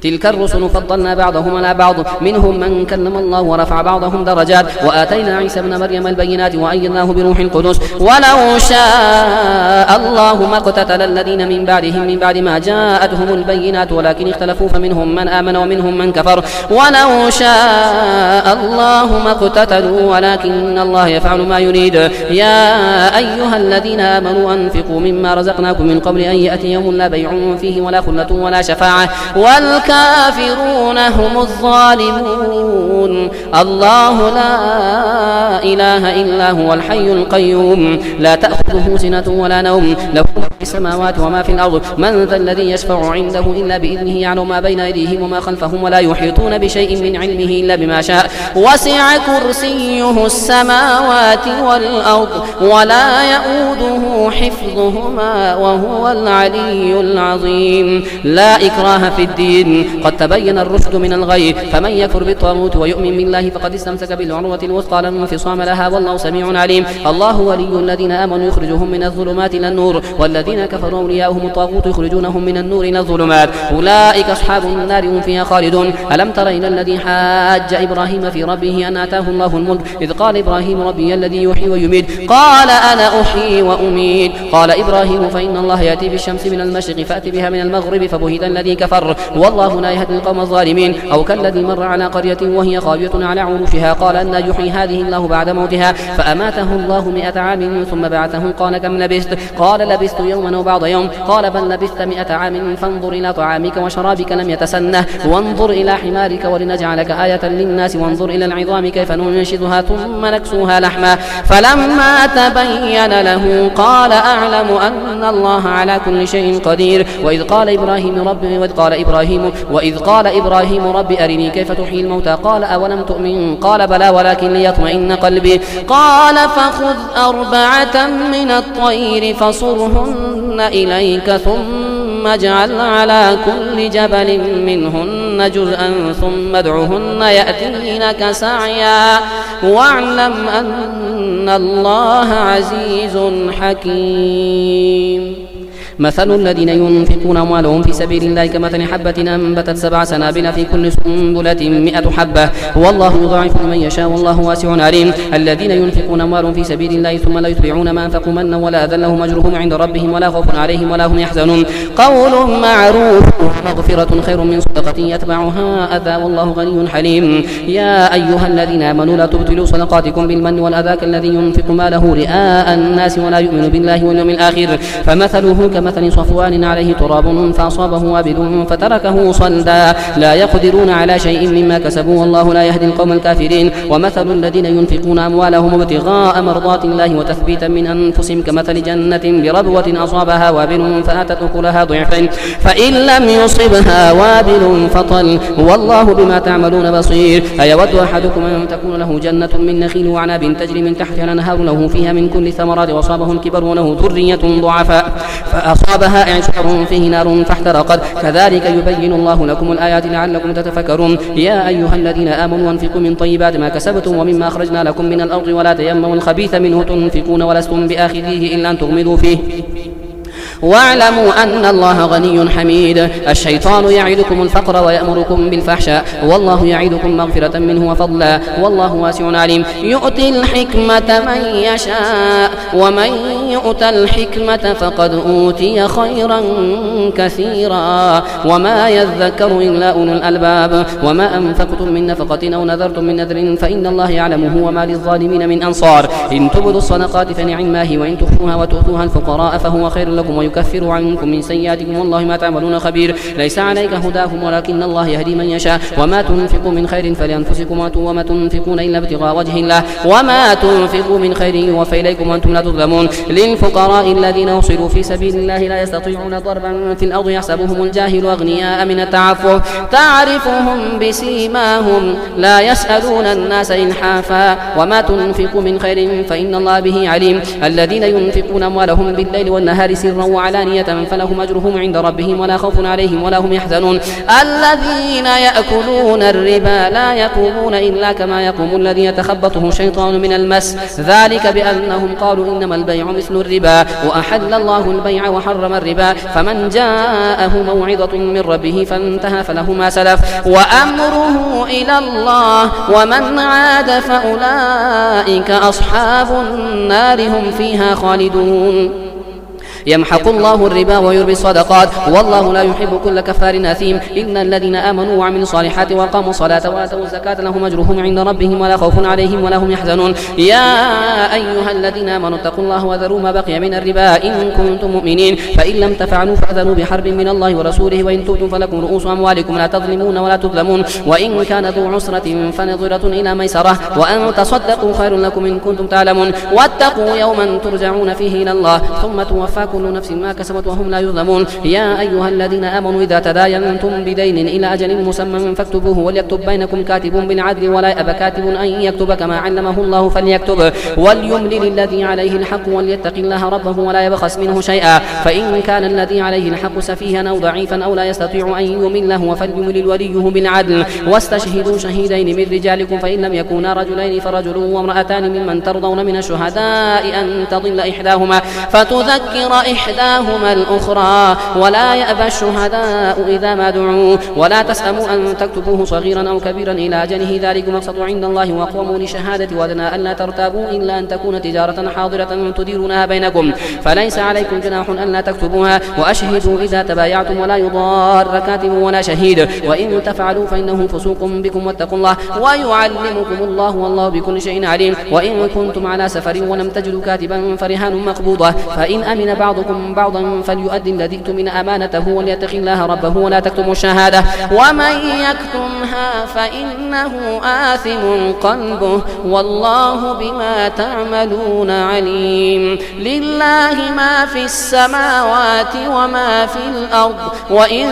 تلك الرسل فضلنا بعضهم على بعض منهم من كلم الله ورفع بعضهم درجات وآتينا عيسى ابن مريم البينات وأيدناه بروح القدس ولو شاء الله ما اقتتل الذين من بعدهم من بعد ما جاءتهم البينات ولكن اختلفوا فمنهم من آمن ومنهم من كفر ولو شاء الله ما اقتتلوا ولكن الله يفعل ما يريد يا أيها الذين آمنوا أنفقوا مما رزقناكم من قبل أن يأتي يوم لا بيع فيه ولا خلة ولا شفاعة والكافرون هم الظالمون الله لا إله إلا هو الحي القيوم لا تأخذه سنة ولا نوم له ما في السماوات وما في الأرض من ذا الذي يشفع عنده إلا بإذنه يعلم ما بين أيديهم وما خلفهم ولا يحيطون بشيء من علمه إلا بما شاء وسع كرسيه السماوات والأرض ولا يؤوده حفظهما وهو العلي العظيم لا إكراه في الدين قد تبين الرشد من الغي فمن يكفر بالطاغوت ويؤمن بالله فقد استمسك بالعروة الوثقى لا انفصام لها والله سميع عليم الله ولي الذين آمنوا يخرجهم من الظلمات إلى النور والذين كفروا أولياؤهم الطاغوت يخرجونهم من النور إلى الظلمات أولئك أصحاب النار هم فيها خالدون ألم تر إلى الذي حاج إبراهيم في ربه أن آتاه الله الملك إذ قال إبراهيم ربي الذي يحيي ويميت قال أنا أحيي وأميت قال إبراهيم فإن الله يأتي بالشمس من المشرق فأت بها من المغرب فبهت الذي كفر والله لا يهدي القوم الظالمين أو كالذي مر على قرية وهي خاوية على عروشها قال أن يحيي هذه الله بعد موتها فأماته الله 100 عام ثم بعثه قال كم لبثت قال لبثت يوما أو بعض يوم قال بل لبثت 100 عام فانظر إلى طعامك وشرابك لم يتسنه وانظر إلى حمارك ولنجعلك آية للناس وانظر إلى العظام كيف ننشدها ثم نكسوها لحما فلما تبين له قال أعلم أن الله على كل شيء قدير وإذ قال إبراهيم رب أرني كيف تحيي الموتى قال أولم تؤمن قال بلى ولكن ليطمئن قلبي قال فخذ 4 من الطير فصرهن إليك ثم اجعل على كل جبل منهن جزءا ثم ادعهن يأتينك سعيا واعلم أن الله عزيز حكيم مثل الذين ينفقون أموالهم في سبيل الله كمثل حبة أنبتت 7 سنابل في كل سنبلة 100 حبة والله يضاعف لمن يشاء والله واسع عليم الذين ينفقون أموالهم في سبيل الله ثم لا يتبعون ما أنفقوا منا ولا أذى لهم أجرهم عند ربهم ولا خوف عليهم ولا هم يحزنون قول معروف مغفرة خير من صدقة يتبعها أذى والله غني حليم يا أيها الذين آمنوا لا تبطلوا صدقاتكم بالمن والأذى كالذي ينفق ماله رئاء الناس ولا يؤمن بالله واليوم الآخر فمثله كمثل صفوان عليه تراب فأصابه وابل فتركه صلدا لا يقدرون على شيء مما كسبوا والله لا يهدي القوم الكافرين ومثل الذين ينفقون أموالهم ابتغاء مرضات الله وتثبيتا من أنفسهم كمثل جنة بربوة أصابها وابل فآتت أكلها ضعفين فإن لم يصبها وابل فطل والله بما تعملون بصير أيود أحدكم أن تكون له جنة من نخيل وعناب تجري من تحتها الأنهار له فيها من كل ثمرات وأصابه الكبر وله ذرية ضعفاء فأصابها إعصار فيه نار فاحترقت كذلك يبين الله لكم الآيات لعلكم تتفكرون يا أيها الذين آمنوا انفقوا من طيبات ما كسبتم ومما أخرجنا لكم من الأرض ولا تيمموا الخبيث منه تنفقون ولستم بآخذيه إلا أن تغمضوا فيه واعلموا أن الله غني حميد الشيطان يعدكم الفقر ويأمركم بالفحشاء والله يعدكم مغفرة منه وفضلا والله واسع عليم يؤتي الحكمة من يشاء ومن يؤت الحكمة فقد أوتي خيرا كثيرا وما يذكر إلا أولو الألباب وما أنفقتم من نفقة أو نذرتم من نذر فإن الله يعلمه وما للظالمين من أنصار إن تبدوا الصدقات فنعما هي وإن تخفوها وتؤتوها الفقراء فهو خير لكم ويكفر عنكم من سيئاتكم والله ما تعملون خبير ليس عليك هداهم ولكن الله يهدي من يشاء وما تنفقوا من خير فلأنفسكم وما تنفقون إلا ابتغاء وجه الله وما تنفقوا من خير يوفى إليكم وأنتم لا تظلمون للفقراء الذين أحصروا في سبيل الله لا يستطيعون ضربا في الأرض يحسبهم الجاهل أغنياء من التعفف تعرفهم بسيماهم لا يسألون الناس إلحافا وما تنفقوا من خير فإن الله به عليم الذين ينفقون أموالهم بالليل والنهار سرا علانية فلهم أجرهم عند ربهم ولا خوف عليهم ولا هم يحزنون. الذين يأكلون الربا لا يقومون إلا كما يقوم الذي يتخبطه الشيطان من المس، ذلك بأنهم قالوا إنما البيع مثل الربا وأحل الله البيع وحرم الربا، فمن جاءه موعظة من ربه فانتهى فله ما سلف وأمره إلى الله ومن عاد فأولئك أصحاب النار هم فيها خالدون. يمحق الله الربا ويربي الصدقات والله لا يحب كل كفار أثيم. إن الذين آمنوا وعملوا الصالحات وأقاموا الصلاة وآتوا الزكاة لهم أجرهم عند ربهم ولا خوف عليهم ولا هم يحزنون. يا أيها الذين آمنوا اتقوا الله وذروا ما بقي من الربا إن كنتم مؤمنين، فإن لم تفعلوا فأذنوا بحرب من الله ورسوله وإن تؤتوا فلكم رؤوس أموالكم لا تظلمون ولا تظلمون، وإن كان ذو عسرة فنظرة إلى ميسرة وأن تصدقوا خير لكم إن كنتم تعلمون. واتقوا يوما ترجعون فيه إلى الله ثم توفى كل نفس ما كسبت وهم لا يظلمون. يا أيها الذين آمنوا إذا تداينتم بدين إلى أجل مسمى فاكتبوه وليكتب بينكم كاتب بالعدل ولا يأب كاتب أن يكتب كما علمه الله فليكتب وليملل الذي عليه الحق وليتق الله ربه ولا يبخس منه شيئا، فإن كان الذي عليه الحق سفيها أو ضعيفا أو لا يستطيع أن يمله فليملل وليه بالعدل واستشهدوا شهيدين من رجالكم فإن لم يكونا رجلين فرجل وامرأتان ممن ترضون من الشهداء أن تضل إحداهما فتذكر إحداهما الأخرى ولا يأبى الشهداء إذا ما دعوا ولا تسأموا أن تكتبوه صغيرا أو كبيرا إلى أجله ذلكم أقسط عند الله وأقوموا لشهادة وأدنى ألا ترتابوا إلا أن تكون تجارة حاضرة تديرونها بينكم فليس عليكم جناح ألا تكتبوها وأشهدوا إذا تبايعتم ولا يضار كاتب ولا شهيد وإن تفعلوا فإنه فسوق بكم واتقوا الله ويعلمكم الله والله بكل شيء عليم. وإن كنتم على سفر ولم تجدوا كاتبا فرهان مقبوضة فإن أمن بعضكم بعضا فليؤدي الذي اؤتمن أمانته وليتق الله ربه ولا تكتموا الشهادة ومن يكتمها فإنه آثم قلبه والله بما تعملون عليم. لله ما في السماوات وما في الأرض وإن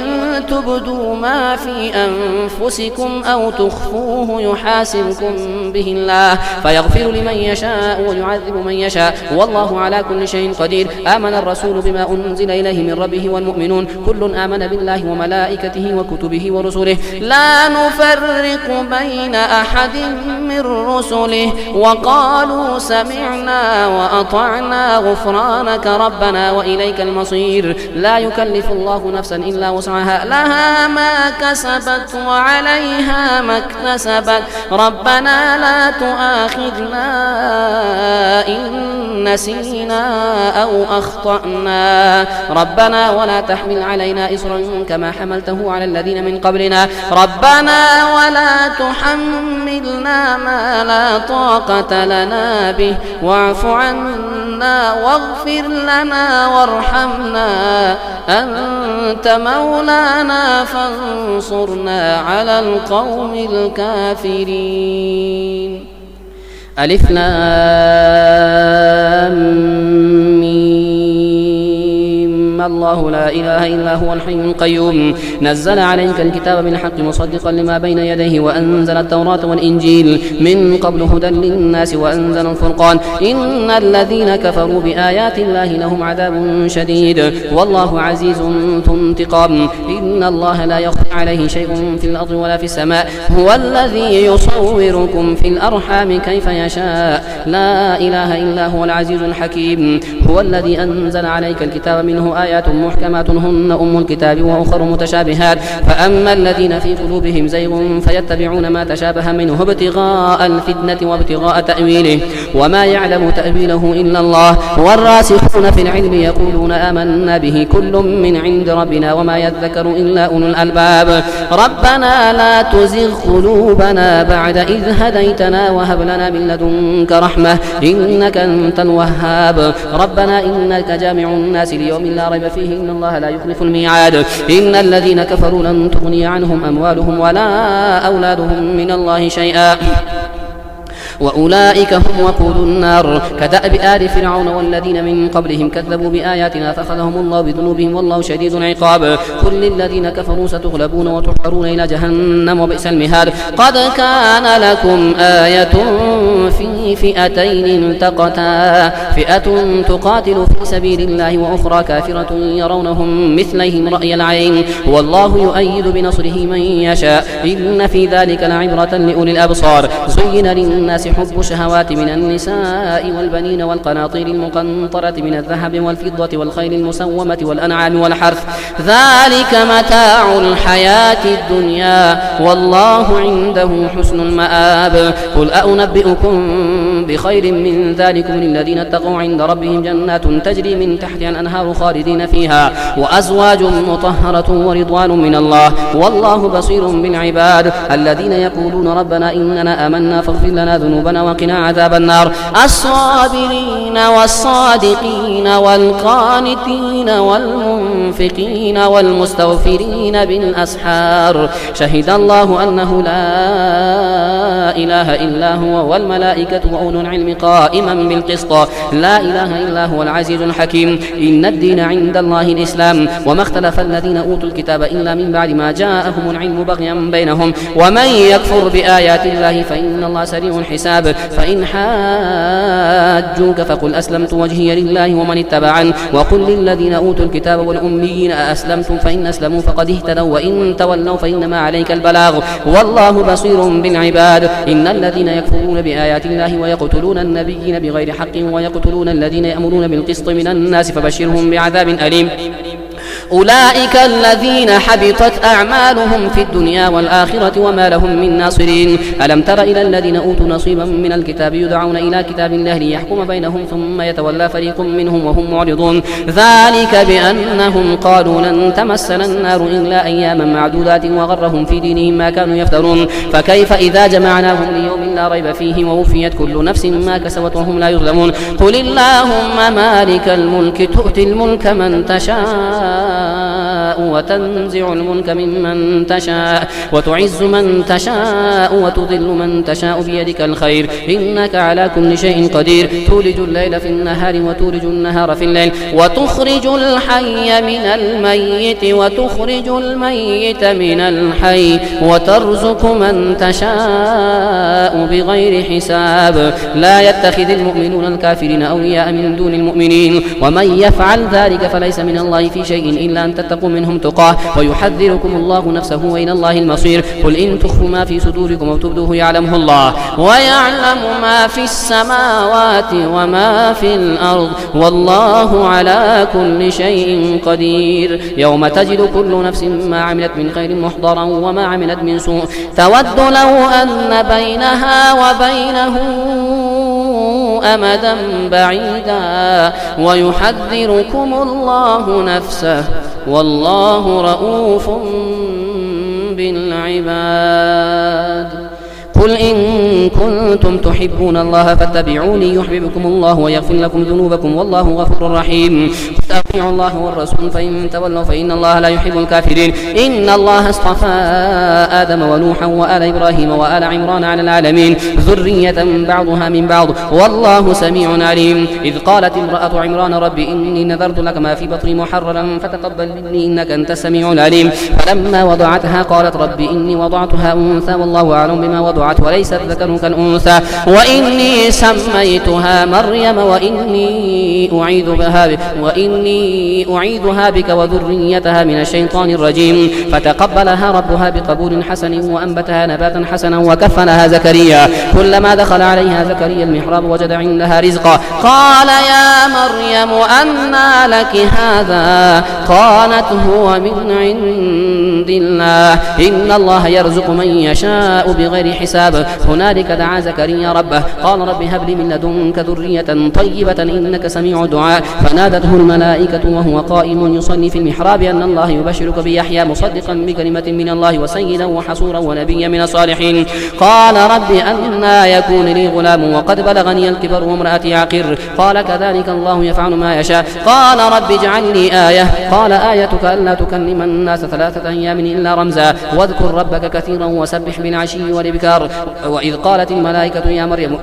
تبدوا ما في أنفسكم أو تخفوه يحاسبكم به الله فيغفر لمن يشاء ويعذب من يشاء والله على كل شيء قدير. آمن الرسول بما أنزل إليه من ربه والمؤمنون كل آمن بالله وملائكته وكتبه ورسله لا نفرق بين أحد من رسله وقالوا سمعنا وأطعنا غفرانك ربنا وإليك المصير. لا يكلف الله نفسا إلا وسعها لها ما كسبت وعليها ما اكتسبت ربنا لا تؤاخذنا إن نسينا أو أخطأنا ربنا ولا تحمل علينا إصرا كما حملته على الذين من قبلنا ربنا ولا تحملنا ما لا طاقة لنا به واعف عنا واغفر لنا وارحمنا أنت مولانا فانصرنا على القوم الكافرين. ألف لام الله لا إله إلا هو الحي القيوم نزل عليك الكتاب بالحق مصدقا لما بين يديه وأنزل التوراة والإنجيل من قبل هدى للناس وأنزل الفرقان إن الذين كفروا بآيات الله لهم عذاب شديد والله عزيز ذو انتقام. إن الله لا يخفى عليه شيء في الأرض ولا في السماء هو الذي يصوركم في الأرحام كيف يشاء لا إله إلا هو العزيز الحكيم. هو الذي أنزل عليك الكتاب منه آيات محكمات هن أم الكتاب وأخر متشابهات فأما الذين في قلوبهم زيغ فيتبعون ما تشابه منه ابتغاء الفتنة وابتغاء تأويله وما يعلم تأويله إلا الله والراسخون في العلم يقولون آمنا به كل من عند ربنا وما يذكر إلا أولو الألباب. ربنا لا تزغ قلوبنا بعد إذ هديتنا وهب لنا من لدنك رحمة إنك أنت الوهاب. ربنا إنك جامع الناس ليوم لا ريب فيه إن الله لا يخلف الميعاد. إن الذين كفروا لن تغني عنهم أموالهم ولا أولادهم من الله شيئا وأولئك هم وقود النار كدأب آل فرعون والذين من قبلهم كذبوا بآياتنا فأخذهم الله بذنوبهم والله شديد العقاب قل للذين كفروا ستغلبون وتحشرون إلى جهنم وبئس المهاد قد كان لكم آية في فئتين التقتا فئة تقاتل في سبيل الله وأخرى كافرة يرونهم مثليهم رأي العين والله يؤيد بنصره من يشاء إن في ذلك لعبرة لأولي الأبصار زين للناس حب الشهوات من النساء والبنين والقناطير المقنطرة من الذهب والفضة والخيل المسومة والأنعام والحرث ذلك متاع الحياة الدنيا والله عنده حسن المآب قل أنبئكم بخير من ذلكم للذين اتقوا عند ربهم جنات تجري من تحتها الأنهار خالدين فيها وأزواج مطهرة ورضوان من الله والله بصير بالعباد الذين يقولون ربنا إننا آمنا فاغفر لنا ذنوبنا وقنا عذاب النار الصابرين والصادقين والقانتين والمنفقين والمستغفرين بالأسحار شهد الله أنه لا إله إلا هو والملائكة وأولو العلم قائما بالقسط لا إله إلا هو العزيز الحكيم إن الدين عند الله الإسلام وما اختلف الذين أوتوا الكتاب إلا من بعد ما جاءهم العلم بغيا بينهم ومن يكفر بآيات الله فإن الله سريع الحساب فإن حاجوك فقل أسلمت وجهي لله ومن اتبعن وقل للذين أوتوا الكتاب والأميين أأسلمتم فإن أسلموا فقد اهتدوا وإن تولوا فإنما عليك البلاغ والله بصير بالعباد إن الذين يكفرون بآيات الله ويقتلون النبيين بغير حق ويقتلون الذين يأمرون بالقسط من الناس فبشرهم بعذاب أليم أولئك الذين حبطت أعمالهم في الدنيا والآخرة وما لهم من ناصرين ألم تر إلى الذين أوتوا نصيبا من الكتاب يدعون إلى كتاب الله ليحكم بينهم ثم يتولى فريق منهم وهم معرضون ذلك بأنهم قالوا لن تمسنا النار إلا أياما معدودات وغرهم في دينهم ما كانوا يفترون فكيف إذا جمعناهم ليوم لا ريب فيه ووفيت كل نفس ما كسبت وهم لا يظلمون قل اللهم مالك الملك تؤتي الملك من تشاء وتنزع الملك ممن تشاء وتعز من تشاء وتذل من تشاء بيدك الخير إنك على كل شيء قدير تولج الليل في النهار وتولج النهار في الليل وتخرج الحي من الميت وتخرج الميت من الحي وترزق من تشاء بغير حساب لا يتخذ المؤمنون الكافرين أولياء من دون المؤمنين ومن يفعل ذلك فليس من الله في شيء إلا أن تتقوا منهم تقاه ويحذركم الله نفسه وإلى الله المصير قل إن تخفوا ما في صدوركم أو تبدوه يعلمه الله ويعلم ما في السماوات وما في الأرض والله على كل شيء قدير يوم تجد كل نفس ما عملت من خير محضرا وما عملت من سوء تود لو أن بينها وبينه أمدا بعيدا ويحذركم الله نفسه والله رؤوف بالعباد قل إن كنتم تحبون الله فاتبعوني يحببكم الله ويغفر لكم ذنوبكم والله غفور رحيم أطيعوا الله والرسول فإن تولوا فإن الله لا يحب الكافرين إن الله اصطفى آدم ونوحا وآل إبراهيم وآل عمران على العالمين ذرية بعضها من بعض والله سميع عليم إذ قالت امرأة عمران رب إني نذرت لك ما في بطني محررا فتقبل مني إنك أنت السميع العليم فلما وضعتها قالت رب إني وضعتها أنثى والله أعلم بما وضعت وليس الذكر كالأنثى وإني سميتها مريم وإني أعيذها بك وذريتها من الشيطان الرجيم فتقبلها ربها بقبول حسن وأنبتها نباتا حسنا وكفلها زكريا كلما دخل عليها زكريا المحراب وجد عندها رزقا قال يا مريم أنى لك هذا قالت هو من عند الله إن الله يرزق من يشاء بغير حساب هنالك دعا زكريا ربه قال رب هب لي من لدنك ذرية طيبة إنك سميع الدعاء فنادته الملائكة الملائكة وهو قائم يصلي في المحراب أن الله يبشرك بيحيى مصدقا بكلمة من الله وسيدا وحصورا ونبيا من الصالحين. قال رب أنى يكون لي غلام وقد بلغني الكبر وامرأتي عقر. قال كذلك الله يفعل ما يشاء. قال رب اجعل لي آية. قال آيتك ألا تكلم الناس 3 أيام إلا رمزا واذكر ربك كثيرا وسبح بالعشي والإبكار. وإذ قالت الملائكة يا مريم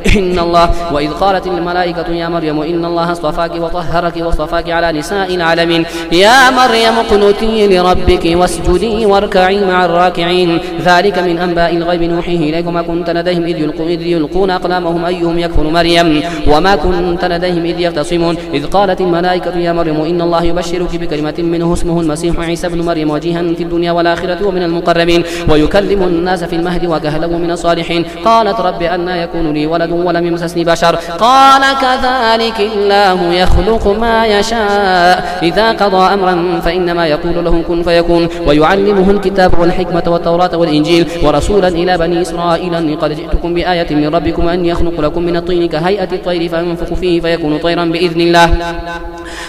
إن الله اصطفاك وطهرك واصطفاك على نساء العالمين. يا مريم اقنتي لربك واسجدي واركعي مع الراكعين. ذلك من أنباء الغيب نوحيه إليك وما كنت لديهم إذ يلقون أقلامهم أيهم يكفل مريم وما كنت لديهم إذ يختصمون. إذ قالت الملائكة يا مريم إن الله يبشرك بكلمة منه اسمه المسيح عيسى بن مريم وجيها في الدنيا والآخرة ومن المقربين ويكلم الناس في المهد وكهلا من الصالحين. قالت رب أنى يكون لي ولد ولم يمسسني بشر. قال كذلك الله يخلق ما يشاء إذا قضى أمرا فإنما يقول له كن فيكون. ويعلمه الكتاب والحكمة والتوراة والإنجيل ورسولا إلى بني إسرائيل أني قد جئتكم بآية من ربكم أن يخلق لكم من الطين كهيئة الطير فينفخ فيه فيكون طيرا بإذن الله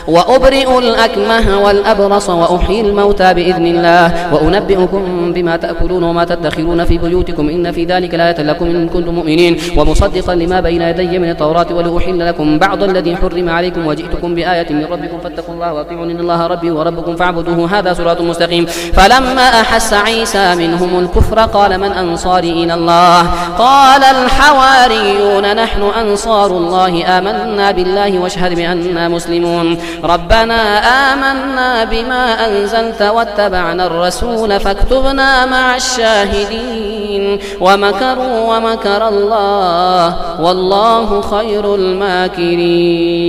وأبرئ الأكمه والأبرص وأحيي الموتى بإذن الله وأنبئكم بما تأكلون وما تدخرون في بيوتكم إن في ذلك لآية لكم إن كنتم مؤمنين ومصدقا لما بين يدي من التوراة ولأحل لكم بعض الذي حرم عليكم وجئتكم بآية من ربكم فاتقوا الله وأطيعون إن الله ربي وربكم فاعبدوه هذا صراط مستقيم. فلما أحس عيسى منهم الكفر قال من أنصاري إلى الله؟ قال الحواريون نحن أنصار الله آمنا بالله واشهد بأننا مسلمون. ربنا آمنا بما أنزلت واتبعنا الرسول فاكتبنا مع الشاهدين. ومكروا ومكر الله والله خير الماكرين.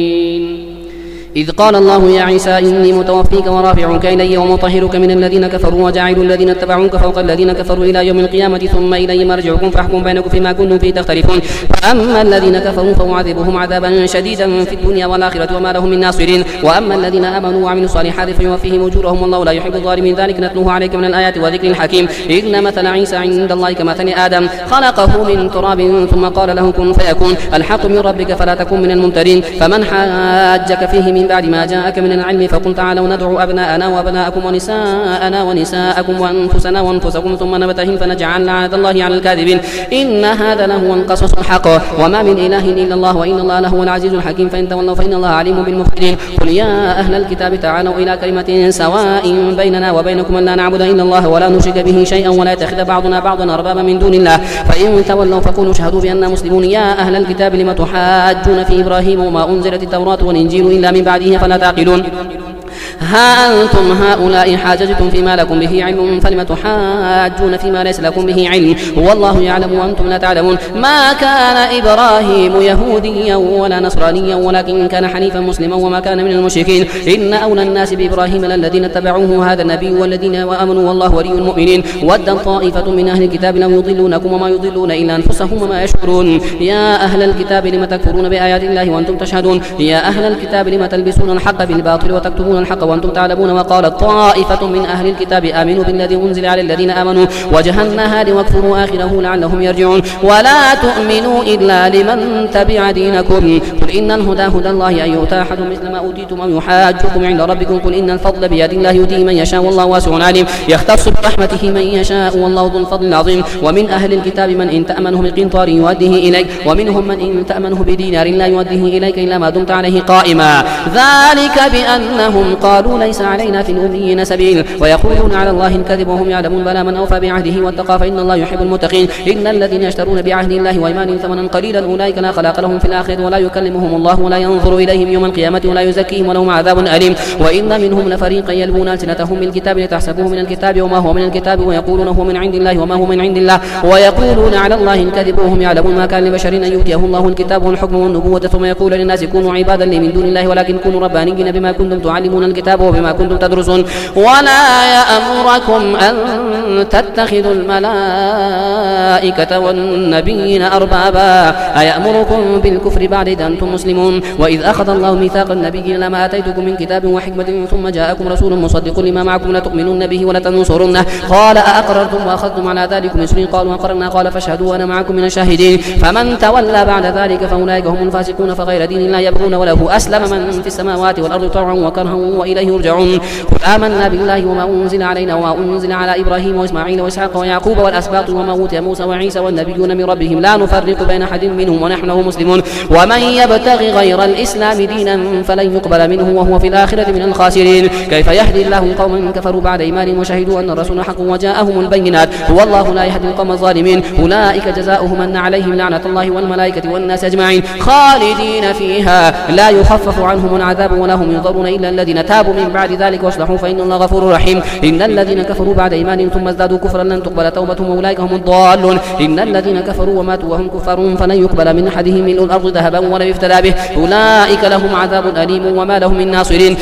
إذ قال الله يا عيسى إني متوفيك ورافعك إلي ومطهرك من الذين كفروا وجاعل الذين اتبعوك فوق الذين كفروا إلى يوم القيامة ثم إلي مرجعكم فاحكم بينكم فيما كنتم فيه تختلفون. فأما الذين كفروا فأعذبهم عذابا شديدا في الدنيا والآخرة وما لهم من ناصرين. وأما الذين آمنوا وعملوا الصالحات فيوفيهم أجورهم والله لا يحب الظالمين. ذلك نتلوه عليك من الآيات وذكر الحكيم. إن مثل عيسى عند الله كمثل آدم خلقه من تراب ثم قال له كن فيكون. الحق من ربك فلا تكن من الممترين. فمن حاجك فيه من بعد ما جاءك من العلم فقل تعالوا ندعو أبناءنا وأبناءكم ونساءنا ونساءكم وأنفسنا وأنفسكم ثم نبتهل فنجعل لعنة الله على الكاذبين. إن هذا لهو القصص الحق وما من إله إلا الله وإن الله لهو العزيز الحكيم. فإن تولوا فإن الله عليم بالمفسدين. قل يا أهل الكتاب تعالوا إلى كلمة سواء بيننا وبينكم ألا نعبد إلا الله ولا نشرك به شيئا ولا يتخذ بعضنا بعضا أربابا من دون الله. فإن تولوا فقولوا اشهدوا بأننا مسلمون. يا أهل الكتاب لم تحاجون في إبراهيم وما أنزلت التوراة والإنجيل إلا من بعده فلا تعقلون. ها أنتم هؤلاء حاججتم فيما لكم به علم فلم تحاجون فيما ليس لكم به علم والله يعلم وأنتم لا تعلمون. ما كان إبراهيم يهوديا ولا نصرانيا ولكن كان حنيفا مسلما وما كان من المشركين. إن أولى الناس بإبراهيم للذين اتبعوه هذا النبي والذين آمنوا والله ولي المؤمنين. ود طائفة من أهل الكتاب لو يضلونكم وما يضلون إلا أنفسهم وما يشعرون. يا أهل الكتاب لم تكفرون بآيات الله وأنتم تشهدون. يا أهل الكتاب لم تلبسون الحق بالباطل وتكتمون الحق وأنتم تعلمون. وقالت طائفة من أهل الكتاب آمنوا بالذي أنزل على الذين آمنوا وجه النهار واكفروا آخره لعلهم يرجعون. ولا تؤمنوا إلا لمن تبع دينكم. قل إن الهدى هدى الله أن يؤتى أحد مثل ما أوتيتم أو يحاجكم عند ربكم. قل إن الفضل بيد الله يؤتيه من يشاء والله واسع عليم. يختص برحمته من يشاء والله ذو الفضل العظيم. ومن أهل الكتاب من إن تأمنه بقنطار يؤديه إليك ومنهم من إن تأمنه بدينار لا يؤديه إليك إلا ما دمت عليه قائما. ذلك بأنهم قالوا ليس علينا في الأميين سبيل ويقولون على الله الكذب وهم يعلمون. بلى من أوفى بعهده واتقى فإن الله يحب المتقين. إن الذين يشترون بعهد الله وأيمانهم ثمنا قليلا أولئك لا خلاق لهم في الآخرة ولا يكلمهم الله ولا ينظر إليهم يوم القيامة ولا يزكيهم ولهم عذاب أليم. وإن منهم لفريقا يلوون ألسنتهم بالكتاب لتحسبوه من الكتاب وما هو من الكتاب ويقولون هو من عند الله وما هو من عند الله ويقولون على الله الكذب وهم يعلمون. ما كان لبشر أن يؤتيه الله الكتاب والحكم والنبوة ثم يقول للناس كونوا عبادا لي من دون الله ولكن كونوا ربانيين بما كنتم تعلمون الكتاب الكتاب وبما كنتم تدرسون ولا يأمركم أن تتخذوا الملائكة والنبيين أربابا أيأمركم بالكفر بعد إذ أنتم مسلمون وإذ أخذ الله ميثاق النبيين لما آتيتكم من كتاب وحكمة ثم جاءكم رسول مصدق لما معكم لتؤمنن به ولتنصرنه قال أأقررتم وأخذتم على ذلكم إصري قالوا أقررنا قال فاشهدوا وأنا معكم من الشاهدين فمن تولى بعد ذلك فأولئك هم الفاسقون فغير دين الله يبغون وله أسلم من في السماوات والأرض طوعا وكرها وإليه يرجعون قل آمنا بالله وما أنزل علينا وما أنزل على إبراهيم وإسماعيل وإسحاق ويعقوب والأسباط وما أوتي موسى وعيسى والنبيون من ربهم لا نفرق بين أحد منهم ونحن له مسلمون ومن يبتغي غير الإسلام دينا فلن يقبل منه وهو في الآخرة من الخاسرين كيف يهدي الله قوما كفروا بعد إيمانهم وشهدوا أن الرسول حق وجاءهم البينات والله لا يهدي القوم الظالمين أولئك جزاؤهم أن عليهم لعنة الله والملائكة والناس أجمعين خالدين فيها لا يخفف عنهم العذاب ولا هم ينظرون إلا الذين تابوا من بعد ذلك واصلحوا فإن الله غفور رحيم إن الذين كفروا بعد إيمانهم ثم ازدادوا كفرا لن تقبل توبتهم وأولئك هم الضالون إن الذين كفروا وماتوا وهم كفار فلن يقبل من أحدهم ملء الأرض ذهبا ولو افتدى به أولئك لهم عذاب أليم وما لهم من ناصرين